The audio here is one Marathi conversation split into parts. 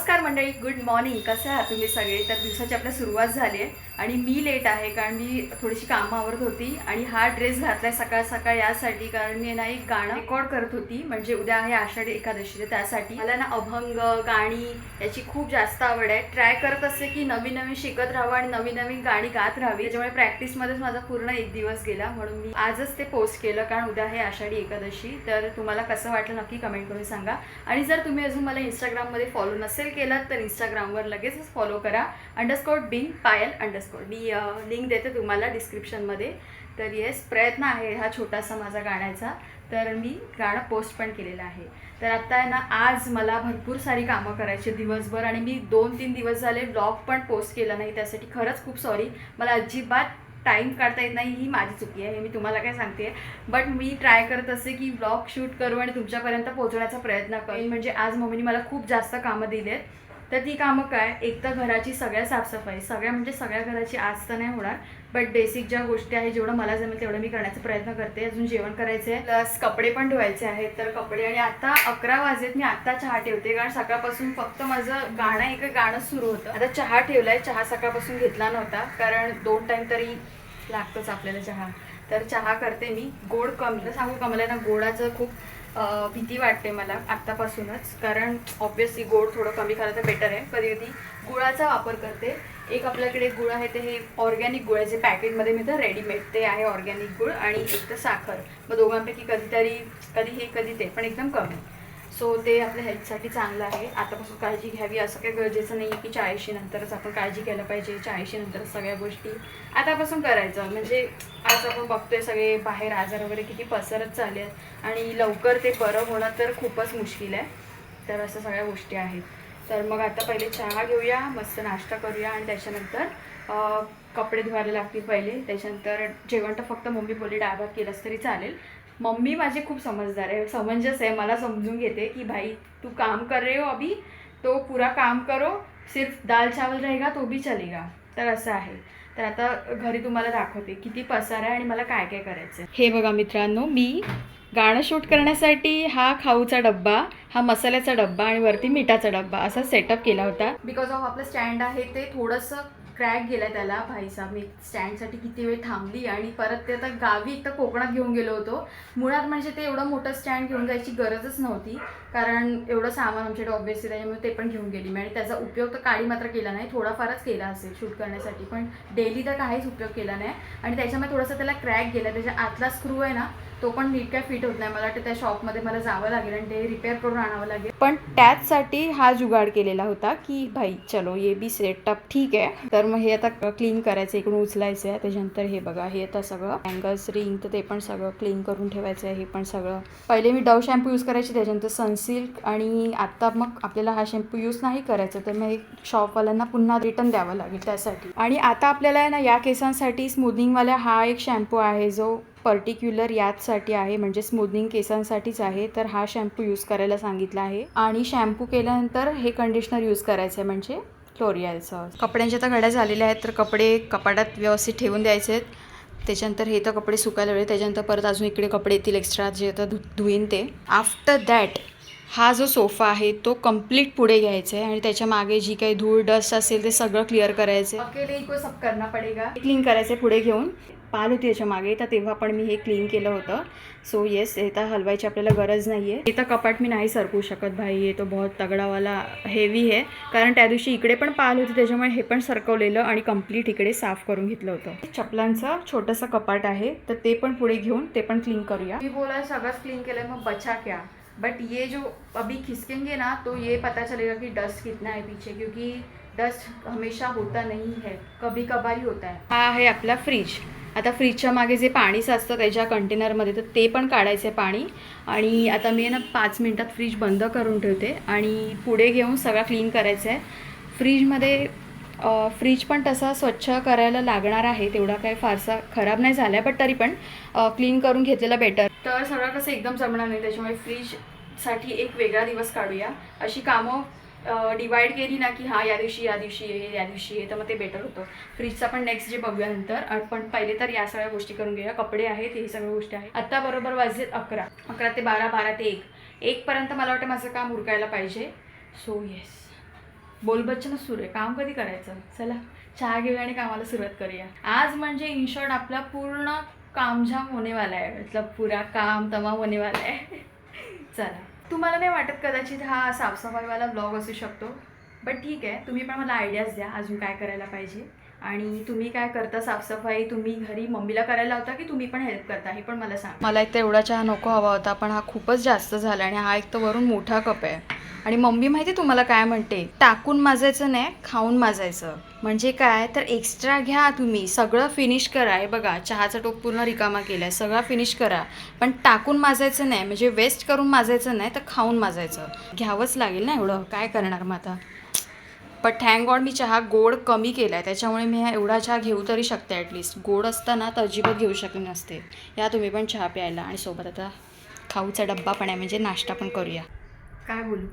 नमस्कार मंडळी, गुड मॉर्निंग. कसं आहात तुम्ही सगळे? तर दिवसाची आपल्या सुरुवात झाली आहे आणि मी लेट आहे कारण मी थोडीशी कामं आवरत होती आणि हा ड्रेस घातलाय सकाळ सकाळ यासाठी कारण मी ना एक गाणं रेकॉर्ड करत होती. म्हणजे उद्या आहे आषाढी एकादशी, तर त्यासाठी मला ना अभंग गाणी याची खूप जास्त आवड आहे. ट्राय करत असते की नवीन नवीन शिकत राहावं आणि नवीन नवीन गाणी गात राहावी. त्याच्यामुळे प्रॅक्टिसमध्येच माझा पूर्ण एक दिवस गेला, म्हणून मी आजच ते पोस्ट केलं कारण उद्या आहे आषाढी एकादशी. तर तुम्हाला कसं वाटलं नक्की कमेंट करून सांगा. आणि जर तुम्ही अजून मला इंस्टाग्राममध्ये फॉलो नसेल केलं तर इंस्टाग्रामवर लगेचच फॉलो करा, _बिंग पायल _ मी लिंक देते तुम्हाला डिस्क्रिप्शनमध्ये. तर येस, प्रयत्न आहे हा छोटासा माझा गाण्याचा, तर मी गाणं पोस्ट पण केलेलं आहे. तर आत्ता आहे ना, आज मला भरपूर सारी कामं करायची दिवसभर आणि मी 2-3 दिवस झाले ब्लॉग पण पोस्ट केला नाही, त्यासाठी खरंच खूप सॉरी. मला अजिबात टाईम काढता येत नाही, ही माझी चुकी आहे, हे मी तुम्हाला काय सांगते. बट मी ट्राय करत असते की ब्लॉग शूट करू आणि तुमच्यापर्यंत पोहोचवण्याचा प्रयत्न करेन. म्हणजे आज मम्मीने मला खूप जास्त कामं दिली आहेत. तर ती कामं काय, एक तर घराची सगळ्या साफसफाई, सगळ्या घराची आज तर नाही होणार, बट बेसिक ज्या गोष्टी आहेत जेवढं मला जमेल तेवढं मी करण्याचा प्रयत्न करते. अजून जेवण करायचं आहे, प्लस कपडे पण धुवायचे आहेत. तर कपडे, आणि आता 11 वाजलेत, मी आत्ता चहा ठेवते कारण सकाळपासून फक्त माझं गाणं सुरू होतं. आता चहा ठेवलाय, चहा सकाळपासून घेतला नव्हता कारण 2 टाईम तरी लागतोच आपल्याला चहा. तर चहा करते मी. गोड कमी, तर सांगू का, मला ना गोडाचं खूप भीती वाटते मला आत्तापासूनच, कारण ऑब्व्हियसली गोड थोडं कमी खाल्लं तर बेटर आहे. कधी कधी गुळाचा वापर करते. एक आपल्याकडे गुळ आहे, ते हे ऑर्गॅनिक गुळ आहे, जे पॅकेटमध्ये मिळतं रेडीमेड, ते आहे ऑर्गॅनिक गुळ. आणि एक तर साखर, मग दोघांपैकी कधी हे कधी ते, पण एकदम कमी. सो ते आपल्या हेल्थसाठी चांगलं आहे. आतापासून काळजी घ्यावी असं काही गरजेचं नाही आहे की 40 नंतरच आपण काळजी केलं पाहिजे, 40 नंतर सगळ्या गोष्टी आतापासून करायचं. म्हणजे आज आपण बघतोय सगळे बाहेर आजार वगैरे किती पसरत चालले आहेत आणि लवकर ते बरं होणं तर खूपच मुश्किल आहे. तर असं सगळ्या गोष्टी आहेत. तर मग आता पहिले चहा घेऊया, मस्त नाश्ता करूया आणि त्याच्यानंतर कपडे धुवायला लागतील पहिले. त्याच्यानंतर जेवण तर फक्त मम्मी बोलली डाळ भात केलंच तरी चालेल. मम्मी माझी खूप समजदार आहे, समंजस आहे, मला समजून घेते की भाई तू काम कर रहे हो अभी, तो पूरा काम करो, सिर्फ दाल चावल रहेगा तो भी चलेगा. तर असं आहे. तर आता घरी तुम्हाला दाखवते किती पसार आहे आणि मला काय काय करायचं. हे बघा मित्रांनो, मी गाणं शूट करण्यासाठी हा खाऊचा डब्बा, हा मसाल्याचा डब्बा आणि वरती मिठाचा डब्बा असा सेटअप केला होता. बिकॉज ऑफ आपलं स्टँड आहे ते थोडंसं क्रॅक गेला त्याला. भाईसाहेब, मी स्टँडसाठी किती वेळ थांबली आणि परत ते आता गावी एक तर कोकणात घेऊन गेलो होतो. मुळात म्हणजे ते एवढं मोठं स्टँड घेऊन जायची गरजच नव्हती कारण एवढं सामान आमच्याकडे ऑब्व्हियसली, त्याच्यामुळे ते पण घेऊन गेली मी. आणि त्याचा उपयोग तर काळी मात्र केला नाही, थोडाफारच केला असेल शूट करण्यासाठी, पण डेली तर काहीच उपयोग केला नाही. आणि त्याच्यामुळे थोडंसं त्याला क्रॅक गेला, त्याच्या आतला स्क्रू आहे ना तो पण नीट काय फिट होत नाही. मला वाटतं त्या शॉपमध्ये मला जावं लागेल आणि ते रिपेअर करून आणावं लागेल. पण त्याचसाठी हा जुगाड केलेला होता की भाई चलो ये बी सेटअप ठीक आहे. तर मग हे आता क्लीन करायचं, इकडून उचलायचं आहे. त्याच्यानंतर हे बघा, हे आता सगळं अँगल्स रिंग तर ते पण सगळं क्लीन करून ठेवायचं आहे. हे पण सगळं पहिले मी डव शॅम्पू यूज करायची, त्याच्यानंतर सनसिल्क, आणि आता मग आपल्याला हा शॅम्पू यूज नाही करायचा तर मग एक शॉपवाल्यांना पुन्हा रिटर्न द्यावं लागेल त्यासाठी. आणि आता आपल्याला आहे ना या केसांसाठी स्मूदनिंगवाला हा एक शॅम्पू आहे जो पर्टिक्युलर याचसाठी आहे, म्हणजे स्मूदनिंग केसांसाठीच आहे. तर हा शॅम्पू यूज करायला सांगितला आहे. आणि शॅम्पू केल्यानंतर हे कंडिशनर यूज करायचं आहे, म्हणजे लोरियलचं. कपड्यांच्या तर घड्या झालेल्या आहेत, तर कपडे कपाटात व्यवस्थित ठेवून द्यायचे आहेत. त्याच्यानंतर हे तर कपडे सुकायला वेळ, त्याच्यानंतर परत अजून इकडे कपडे येतील एक्स्ट्रा जे आता धुईन ते. आफ्टर दॅट हा जो सोफा आहे तो कम्प्लीट पुढे घ्यायचा आहे आणि त्याच्या मागे जी काही धूळ डस्ट असेल ते सगळं क्लिअर करायचं आहे. अकेले को सब करना पडेगा. क्लीन करायचं आहे पुढे घेऊन. पाल होती याच्या मागे, तर तेव्हा पण मी हे क्लीन केलं होतं. सो येस, हे तर हलवायची आपल्याला गरज नाही आहे. हे तर कपाट मी नाही सरकू शकत भाई, हे तो बहुत तगडावाला हेवी आहे कारण त्या दिवशी इकडे पण पाल होती त्याच्यामुळे हे पण सरकवलेलं आणि कम्प्लीट इकडे साफ करून घेतलं होतं. चपलांचं छोटंसं कपाट आहे, तर ते पण पुढे घेऊन ते पण क्लीन करूया. मी बोला सगळंच क्लीन केलं, मग बचा क्या. बट ये जो अभी खिसकेंगे ना तो ये पता चलेगा कि डस्ट कितना है पीछे, क्योंकि डस्ट हमेशा होता नहीं है, कभी कभार ही होता है. हा आहे आपला फ्रीज. आता फ्रीजच्या मागे जे पाणी साचतं त्याच्या कंटेनरमध्ये, तर ते पण काढायचं आहे पाणी. आणि आता मी ना 5 मिनटात फ्रीज बंद करून ठेवते आणि पुढे घेऊन सगळं क्लीन करायचं आहे. फ्रीजमध्ये फ्रीज पण तसा स्वच्छ करायला लागणार आहे, तेवढा काही फारसा खराब नाही झाला आहे, बट तरी पण क्लीन करून घेतलेला बेटर. तर सगळं कसं एकदम जमणार नाही, त्याच्यामुळे फ्रीजसाठी एक वेगळा दिवस काढूया. अशी कामं डिवाइड केली ना की हां या दिवशी आहे, तर मग ते बेटर होतं. फ्रीजचा पण नेक्स्ट जे बघूया नंतर. पण पहिले तर या सगळ्या गोष्टी करून घेऊया. कपडे आहेत, हे सगळ्या गोष्टी आहेत. आत्ता बरोबर वाजलेत 11 ते 12, 12 ते 1 पर्यंत मला वाटतं माझं काम उरकायला पाहिजे. सो येस, बोलबच्चनच सुरू आहे. काम कधी करायचं? चला चहा घेऊया आणि कामाला सुरुवात करूया. आज म्हणजे इन शॉर्ट आपला पूर्ण कामझाम होने वाला आहे, मतलब पुरा काम तमाम होने वाला आहे. चला, तुम्हाला नाही वाटत कदाचित हा साफसफाईवाला ब्लॉग असू शकतो, बट ठीक आहे, तुम्ही पण मला आयडियाज द्या अजून काय करायला पाहिजे. आणि तुम्ही काय करता साफसफाई? तुम्ही घरी मम्मीला करायला होता की तुम्ही पण हेल्प करता, हे पण मला सांग. मला एक तर एवढा चहा नको हवा होता, पण हा खूपच जास्त झाला आणि हा एक तर वरून मोठा कप आहे. आणि मम्मी माहिती तुम्हाला काय म्हणते, टाकून माजायचं नाही, खाऊन माजायचं. म्हणजे काय तर एक्स्ट्रा घ्या, तुम्ही सगळं फिनिश करा. हे बघा, चहाचा टोप पूर्ण रिकामा केला आहे, सगळा फिनिश करा, पण टाकून माजायचं नाही, म्हणजे वेस्ट करून माजायचं नाही, तर खाऊन माजायचं. घ्यावंच लागेल ना एवढं, काय करणार मग आता. पण थँक गॉड मी चहा गोड कमी केला आहे, त्याच्यामुळे मी हा एवढा चहा घेऊ तरी शकते. ॲटलिस्ट गोड असताना तर अजिबात घेऊ शकले नसते. या तुम्ही पण चहा प्यायला, आणि सोबत आता खाऊचा डब्बा पण आहे, म्हणजे नाश्ता पण करूया. काय बोलू,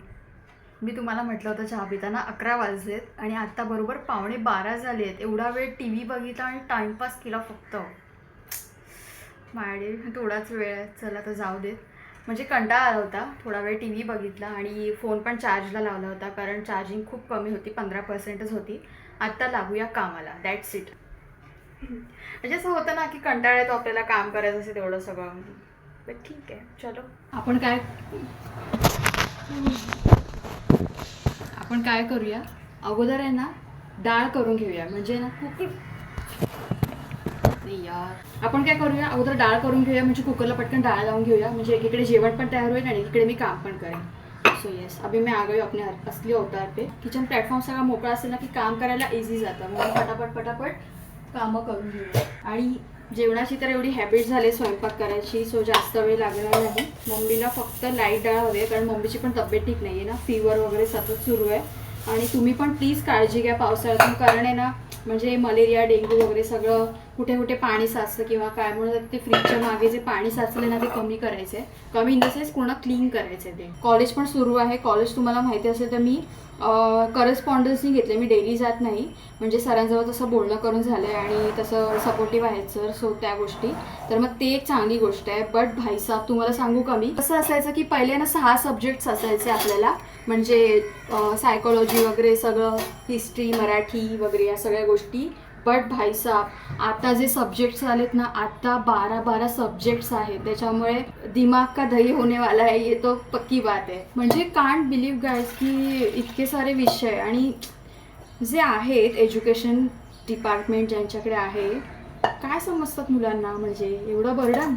मी तुम्हाला म्हटलं होतं चहा पिताना 11 वाजलेत आणि आत्ता बरोबर 11:15 झाले आहेत. एवढा वेळ टी व्ही बघितला आणि टाईमपास केला फक्त. माझे थोडाच वेळ आहे, चला तर जाऊ देत. म्हणजे कंटाळा आला होता, थोडा वेळ टी व्ही बघितला आणि फोन पण चार्जला लावला होता, कारण चार्जिंग खूप कमी होती, 15%च होती. आत्ता लागूया कामाला, दॅट्स इट. म्हणजे असं होतं ना की कंटाळा येतो आपल्याला, काम करायचं असेल तेवढं सगळं. बट ठीक आहे, चलो. आपण काय करूया, अगोदर आहे ना डाळ करून घेऊया, म्हणजे ना यार आपण काय करूया, अगोदर डाळ करून घेऊया, म्हणजे कुकरला पटकन डाळ लावून घेऊया, म्हणजे एकीकडे जेवण पण तयार होईल आणि एकीकडे मी काम पण करेन. सो येस, अभी मैं आ गई अपने असली अवतार पे. किचन प्लॅटफॉर्म सगळा मोकळा असेल ना की काम करायला इझी जातं, म्हणजे पटापट कामं करून घेऊया. आणि जेवणाची तर एवढी हॅबिट झाली स्वयंपाक करायची, सो जास्त वेळ लागणार नाही. मम्मीला फक्त लाईट डाळ हवी आहे, कारण मम्मीची पण तब्येत ठीक नाही आहे ना, फीवर वगैरे सतत सुरू आहे. आणि तुम्ही पण प्लीज काळजी घ्या पावसाळ्यातून, कारण आहे ना म्हणजे मलेरिया, डेंग्यू वगैरे सगळं कुठे कुठे पाणी साचतं किंवा काय म्हणून ते फ्रीजच्या मागे जे पाणी साचले ना ते कमी करायचं आहे. कमी इन द सेन्स पूर्ण क्लीन करायचं आहे. ते कॉलेज पण सुरू आहे. कॉलेज तुम्हाला माहिती असेल तर मी करस्पॉन्डन्सनी घेतले, मी डेली जात नाही, म्हणजे सरांजवळ तसं बोलणं करून झालं आहे आणि तसं सपोर्टिव्ह आहेत सर, सो त्या गोष्टी, तर मग ते एक चांगली गोष्ट आहे. बट भाईसाहेब तुम्हाला सांगू का, मी कसं असायचं की पहिले ना 6 सब्जेक्ट्स असायचे आपल्याला, म्हणजे सायकोलॉजी वगैरे सगळं, हिस्ट्री, मराठी वगैरे या सगळ्या गोष्टी. बट भाईसाहेब आता जे सब्जेक्ट्स आलेत ना, आता 12 सब्जेक्ट्स आहेत, त्याच्यामुळे दिमाग का दही होने वाला है, ये तो पक्की बात आहे. म्हणजे कांट बिलीव्ह गाईज की इतके सारे विषय आणि जे आहेत एज्युकेशन डिपार्टमेंट ज्यांच्याकडे आहे, काय समजतात मुलांना, म्हणजे एवढं बर्डन.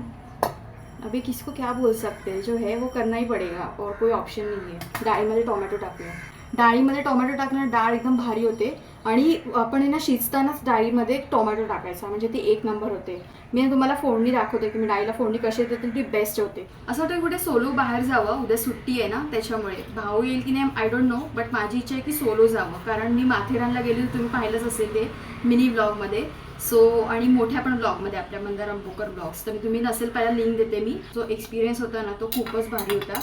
अभी किसको क्या बोल सकते, जो है वो करना ही पडेगा, और कोई ऑप्शन नाही आहे. डाळीमध्ये टोमॅटो टाकूया, डाळीमध्ये टोमॅटो टाकल्याने डाळ एकदम भारी होते. आणि आपण ना शिजतानाच डाळीमध्ये टोमॅटो टाकायचा, म्हणजे ती एक नंबर होते. मी तुम्हाला फोडणी दाखवते की मी डाळीला फोडणी कशी येते, तर ती बेस्ट होते. असं वाटतं कुठे सोलो बाहेर जावं, उद्या सुट्टी आहे ना, त्याच्यामुळे भाऊ येईल की नाही आय डोंट नो, बट माझी इच्छा आहे की सोलो जावं, कारण मी माथेरानला गेली, तुम्ही पाहिलंच असेल ते मिनी ब्लॉगमध्ये. सो आणि मोठ्या पण ब्लॉगमध्ये आपल्या मंदार अंबोकर ब्लॉग्स, तर तुम्ही नसेल पहिला लिंक देते मी. जो एक्सपिरियन्स होता ना तो खूपच भारी होता.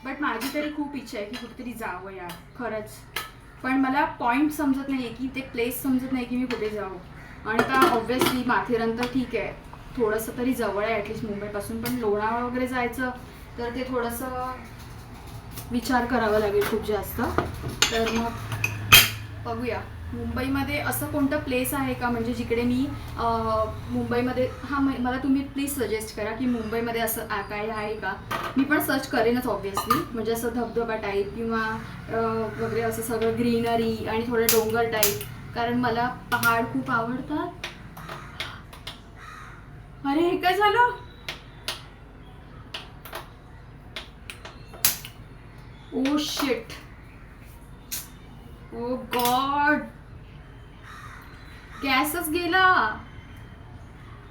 बट माझी तरी खूप इच्छा आहे की कुठेतरी जावं यार, खरंच. पण मला पॉईंट समजत नाही आहे की ते प्लेस समजत नाही की मी कुठे जाऊ. आणि आता ऑब्व्हियसली माथेरान तर ठीक आहे, थोडंसं तरी जवळ आहे ॲटलिस्ट मुंबईपासून, पण लोणावळा वगैरे जायचं तर ते थोडंसं विचार करावा लागेल खूप जास्त. तर मग बघूया मुंबईमध्ये असं कोणतं प्लेस आहे का, म्हणजे जिकडे मी मुंबईमध्ये, हां मला तुम्ही प्लीज सजेस्ट करा की मुंबईमध्ये असं काय आहे का. मी पण सर्च करेनच ऑब्व्हियसली, म्हणजे असं धबधबा टाईप किंवा वगैरे असं सगळं ग्रीनरी आणि थोडं डोंगर टाईप, कारण मला पहाड खूप आवडतात. अरे हे काय झालं, ओ शिट, ओ गॉड, गॅसच गेला.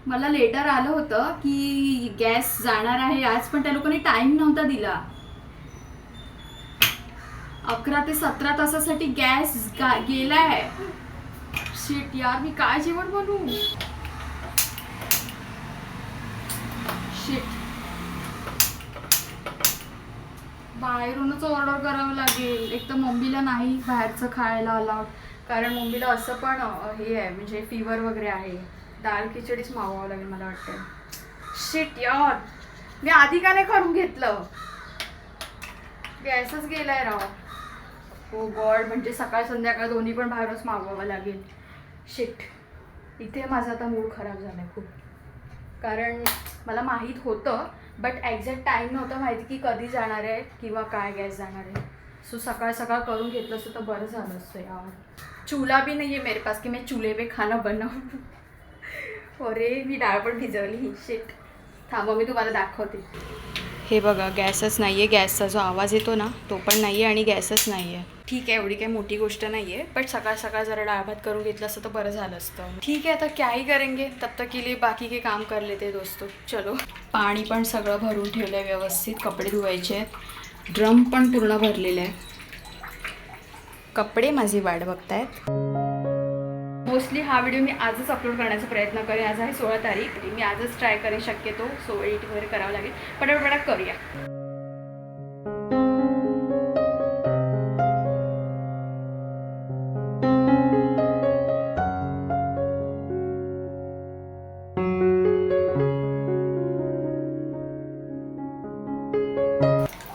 मला लेटर आलं होतं की गॅस जाणार आहे आज, पण त्या लोकांनी टाइम नव्हता दिला. 11 ते 17 तासासाठी गॅस गेलाय. शिट यार, मी काय जेवण बनवू. शिट, बाहेरूनच ऑर्डर करावं लागेल. एक तर मम्मीला नाही बाहेरचं खायला अलाउड, कारण मम्मीला असं पण हे आहे, म्हणजे फिवर वगैरे आहे. दाल खिचडीच मागवावं लागेल मला वाटतं. शिट यार, मी आधी का नाही करून घेतलं, गॅसच गेलाय राव. हो गॉड, म्हणजे सकाळ संध्याकाळ दोन्ही पण बाहेरच मागवावं लागेल. शिट, इथे माझा आता मूड खराब झाला आहे खूप. कारण मला माहीत होतं बट एक्झॅक्ट टाईम नव्हतं माहिती की कधी जाणार आहे किंवा काय गॅस जाणार आहे. सो सकाळ सकाळ करून घेतलं असतं तर बरं झालं असतं यार. चूल्हा भी नहीं है मेरे पास कि मैं चूल्हे पे खाना बनाऊं. अरे मी डाळ पण भिजवली. शिट, थांबा मी तुम्हाला दाखवते. हे बघा, गॅसच नाही आहे. गॅसचा जो आवाज येतो ना तो पण नाही आहे आणि गॅसच नाही आहे. ठीक आहे, एवढी काही मोठी गोष्ट नाही आहे, बट सकाळ सकाळ जरा डाळ भात करून घेतलं असतं तर बरं झालं असतं. ठीक आहे, आता क्या ही करेंगे, तब तक के लिए बाकी के काम कर लेते दोस्तों. चलो. पाणी पण सगळं भरून ठेवलं आहे व्यवस्थित. कपडे धुवायचे आहेत. ड्रम पण पूर्ण भरलेलं आहे. कपडे माझी वाट बघतायत. मोस्टली हा व्हिडिओ मी आजच अपलोड करण्याचा प्रयत्न करेन. आज आहे 16 तारीख. मी आजच ट्राय करेन शक्यतो. सो एडिट वगैरे करावं लागेल. पटापट करूया.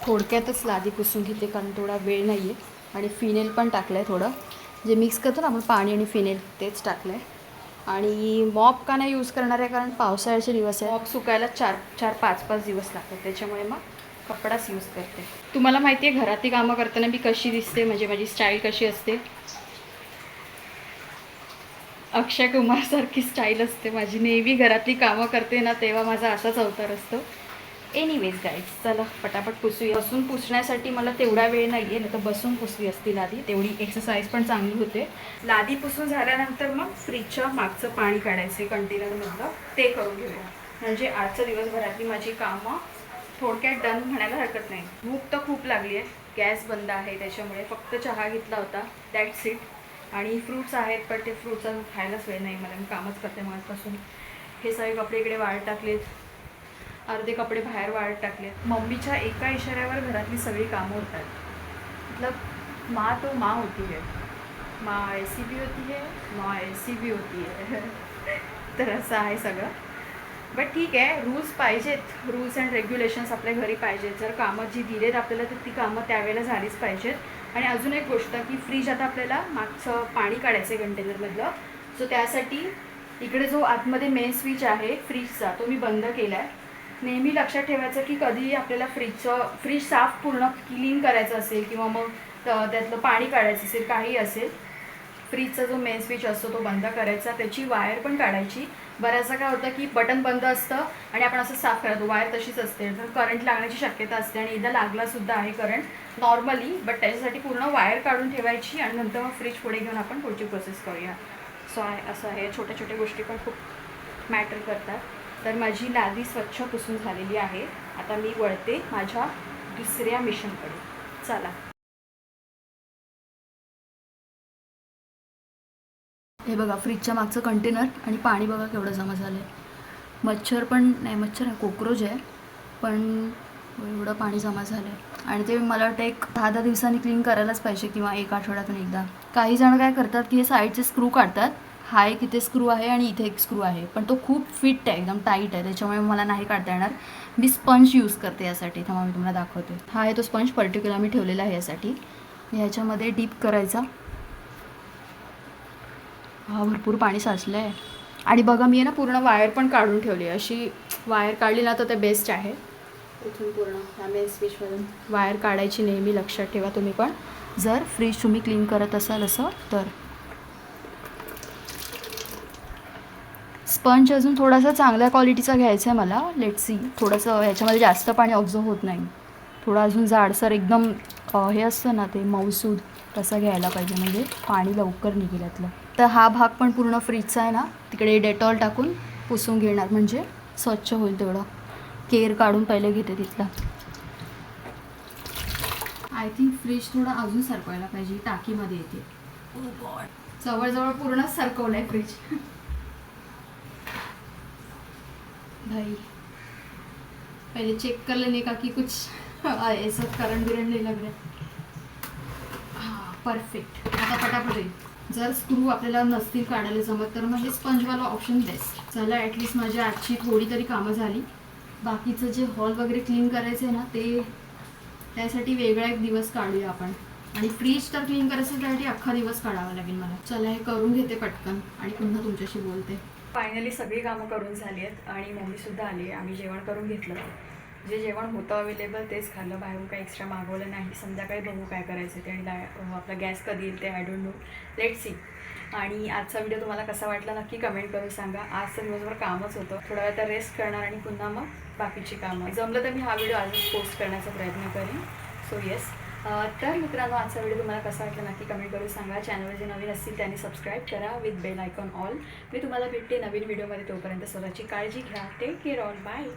थोडक्यातच लादी पुसून घेते कारण थोडा वेळ नाही आहे. आणि फिनेल पण टाकलं आहे थोडं, जे मिक्स करतो ना आपण पाणी आणि फिनेल, तेच टाकलं आहे. आणि मॉप का नाही यूज करणार आहे कारण पावसाळ्याचे दिवस आहे. मॉप सुकायला 4-5 दिवस लागतात, त्याच्यामुळे मग कपडाच यूज करते. तुम्हाला माहिती आहे घरातली कामं करताना मी कशी दिसते, म्हणजे माझी स्टाईल कशी असते. अक्षय कुमारसारखी स्टाईल असते माझी. नेहमी घरातली कामं करते ना तेव्हा माझा असाच अवतार असतो. एनिवेज गाईज, चला पटापट पुसूया. बसून पुसण्यासाठी मला तेवढा वेळ नाही आहे, नाही तर बसून पुसली असती लादी. तेवढी एक्सरसाइज पण चांगली होते. लादी पुसून झाल्यानंतर मग फ्रीजच्या मागचं पाणी काढायचं कंटेनरमधलं, ते करून घेऊया. म्हणजे आजच्या दिवसभरातली माझी कामं थोडक्यात डन म्हणायला हरकत नाही. भूक तर खूप लागली आहे. गॅस बंद आहे त्याच्यामुळे फक्त चहा घेतला होता, दॅट्स इट. आणि फ्रूट्स आहेत पण ते फ्रूट्स खायलाच वेळ नाही मला. मी कामच करते मगाचपासून. हे सगळे कपडे इकडे वाळत टाकलेत, अर्धे कपडे बाहेर वाळत टाकलेत. मम्मीच्या एका इशाऱ्यावर घरातली सगळी कामं होतात. मतलब माँ तो माँ होती है, माँ ऐसी भी होती है, माँ ऐसी भी होती है. तर असं आहे सगळं. बट ठीक आहे, रूल्स पाहिजेत. रूल्स अँड रेग्युलेशन्स आपल्या घरी पाहिजेत. जर कामं जी दिलेत आपल्याला तर ती कामं त्यावेळेला झालीच पाहिजेत. आणि अजून एक गोष्ट की फ्रीज आता आपल्याला मागचं पाणी काढायचं आहे कंटेनरमधलं. सो त्यासाठी इकडे जो आतमध्ये मेन स्विच आहे फ्रीजचा तो मी बंद केला आहे. नेहमी लक्षात ठेवायचं की कधीही आपल्याला फ्रीज साफ पूर्ण क्लीन करायचं असेल किंवा मग त्यातलं पाणी काढायचं असेल, काही असेल, फ्रीजचा जो मेन स्विच असतो तो बंद करायचा. त्याची वायर पण काढायची. बऱ्याचदा काय होतं की बटन बंद असतं आणि आपण असं साफ करतो, वायर तशीच असते, तर करंट लागण्याची शक्यता असते. आणि एकदा लागलासुद्धा आहे करंट नॉर्मली, बट त्याच्यासाठी पूर्ण वायर काढून ठेवायची आणि नंतर मग फ्रीज पुढे घेऊन आपण पुढची प्रोसेस करूया. सो असं आहे, छोट्या छोट्या गोष्टी पण खूप मॅटर करतात. तर माझी लादी स्वच्छ पुसून झालेली आहे. आता मी वळते माझ्या दुसऱ्या मिशनकडे. चला. हे बघा फ्रीजच्या मागचं कंटेनर आणि पाणी बघा केवढं जमा झालं आहे. मच्छर पण नाही, मच्छर आहे, कोक्रोच आहे, पण एवढं पाणी जमा झालं आहे. आणि ते मला वाटतं एक 10-10 दिवसांनी क्लीन करायलाच पाहिजे किंवा 1 आठवड्यातून एकदा. काही जण काय करतात की हे साईडचे स्क्रू काढतात. हा एक इथे स्क्रू आहे आणि इथे एक स्क्रू आहे, पण तो खूप फिट आहे, एकदम टाईट आहे, त्याच्यामुळे मला नाही काढता येणार. मी स्पंज यूज करते यासाठी. थांबा मी तुम्हाला दाखवते. हा आहे तो स्पंज, पर्टिक्युलर मी ठेवलेला आहे यासाठी. ह्याच्यामध्ये डीप करायचा. हा भरपूर पाणी साचलं आहे. आणि बघा मी आहे ना पूर्ण वायर पण काढून ठेवली आहे. अशी वायर काढली ना तर ते बेस्ट आहे. इथून पूर्ण ह्या मेन स्विचमधून वायर काढायची नेहमी लक्षात ठेवा तुम्ही पण, जर फ्रीज तुम्ही क्लीन करत असाल असं तर. स्पंज अजून थोडासा चांगल्या क्वालिटीचा घ्यायचा आहे मला. Let's see. थोडंसं ह्याच्यामध्ये जास्त पाणी ऑब्झर्व होत नाही. थोडा अजून जाडसर एकदम हे असतं ना ते मऊसूद, तसं घ्यायला पाहिजे, म्हणजे पाणी लवकर निघेल यातलं. तर हा भाग पण पूर्ण फ्रीजचा आहे ना, तिकडे डेटॉल टाकून पुसून घेणार, म्हणजे स्वच्छ होईल. तेवढं केर काढून पहिले घेते तिथला. आय थिंक फ्रीज थोडं अजून सरकवायला पाहिजे. टाकीमध्ये येते. ओ गॉड, जवळजवळ पूर्णच सरकवलं आहे फ्रीज. भाई पहले चेक कर लेने का कि कुछ ऐसा करंट बिरंट नहीं लग रहा है. हां परफेक्ट. आता पटापट येईल. जर स्क्रू आपल्याला नसतील काढायला जमत तर मग हे स्पंजवाला ऑप्शन बेस्ट. चला ॲटलिस्ट माझी आजची थोडी तरी कामं झाली. बाकीचं जे हॉल वगैरे क्लीन करायचं आहे ना ते त्यासाठी वेगळा एक दिवस काढूया आपण. आणि फ्रीज तर क्लीन करायचं त्यासाठी अख्खा दिवस काढावा लागेल मला. चला हे करून घेते पटकन आणि पुन्हा तुमच्याशी बोलते. फायनली सगळी कामं करून झाली आहेत आणि मम्मीसुद्धा आली आहे. आम्ही जेवण करून घेतलं. जे जेवण होतं अवेलेबल तेच खाल्लं, बाहेरून काही एक्स्ट्रा मागवलं नाही. संध्याकाळी बघू काय करायचं ते आणि आपला गॅस कधी येईल ते I don't know, let see. आणि आजचा व्हिडिओ तुम्हाला कसा वाटला नक्की कमेंट करून सांगा. आज तर दिवसभर कामच होतं, थोडा वेळ तर रेस्ट करणार आणि पुन्हा मग बाकीची कामं. जमलं तर मी हा व्हिडिओ आजच पोस्ट करण्याचा प्रयत्न करेन. सो येस, तर मित्रांनो आजचा व्हिडिओ तुम्हाला कसा वाटला नक्की कमेंट करून सांगा. चॅनलवर जे नवीन असतील त्यांनी सबस्क्राईब करा विथ बेल आयकॉन ऑल. मी तुम्हाला भेटते नवीन व्हिडिओमध्ये. तोपर्यंत स्वतःची काळजी घ्या. Take care all. बाय.